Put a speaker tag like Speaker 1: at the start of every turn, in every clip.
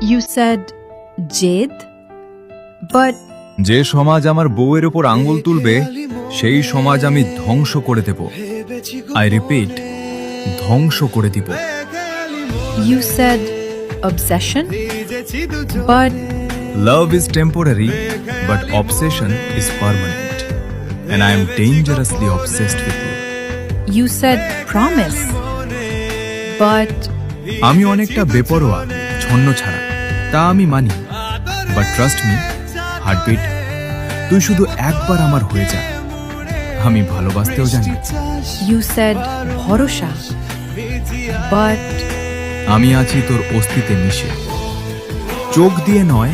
Speaker 1: You said jed, but
Speaker 2: যে সমাজ আমার বউয়ের উপর আঙ্গুল তুলবে সেই সমাজ আমি ধ্বংস করে দেব। আই রিপিট, ধ্বংস করে দিব।
Speaker 1: you said obsession, but
Speaker 2: love is temporary but obsession is permanent and I am dangerously obsessed with you.
Speaker 1: you said promise, but
Speaker 2: আমি অনেকটা বেপরোয়া, ছন্ন ছাড়া, তা আমি মানি। বাট ট্রাস্ট মি হার্টবিট, তুই শুধু একবার আমার হয়ে যা। আমি ভালোবাসতেও জানি।
Speaker 1: you said ভরসা, but
Speaker 2: আমি আছি তোর অস্তিত্বে মিশে। চোখ দিয়ে নয়,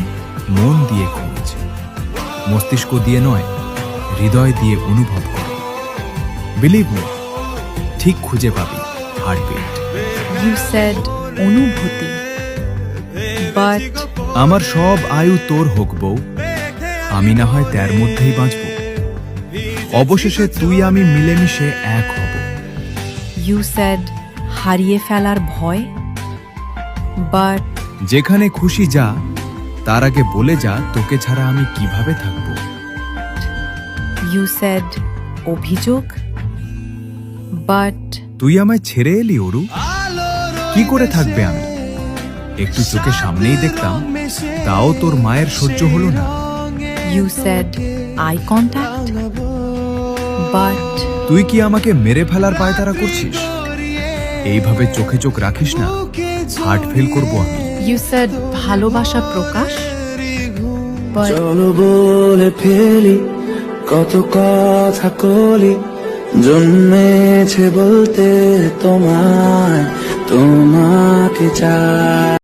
Speaker 2: মন দিয়ে খোঁজ, মস্তিষ্ক দিয়ে নয়, হৃদয় দিয়ে অনুভব কর। বিলিভ মি, ঠিক খুঁজে পাবি হার্টবিট।
Speaker 1: you said অনুভূতি, but
Speaker 2: আমার সব আয়ু তোর হোক বউ, আমি না হয় তার মধ্যেই বাঁচব। অবশেষে তুই আমি মিলেমিশে এক হব।
Speaker 1: you said হারিয়ে ফেলার ভয়, but
Speaker 2: যেখানে খুশি যা, তার আগে বলে যা তোকে ছাড়া আমি কিভাবে থাকব।
Speaker 1: you said অভিযোগ, but
Speaker 2: তুই আমায় ছেড়ে এলি অরু, কি করে থাকবে আমি? একটু চোখে সামনেই দেখতাম, তাও তোর মায়ের সহ্য হলো না।
Speaker 1: you said eye contact, but
Speaker 2: তুই কি আমাকে মেরে ফেলার পায়তারা করছিস? এইভাবে চোখে চোখ রাখিস না, হার্ট ফেল করব আমি।
Speaker 1: you said ভালোবাসা প্রকাশ, but
Speaker 3: চলো বলে ফেলি কত কথা কলি, জন্মেছে বলতে তোমায়, তোমাকে চাই।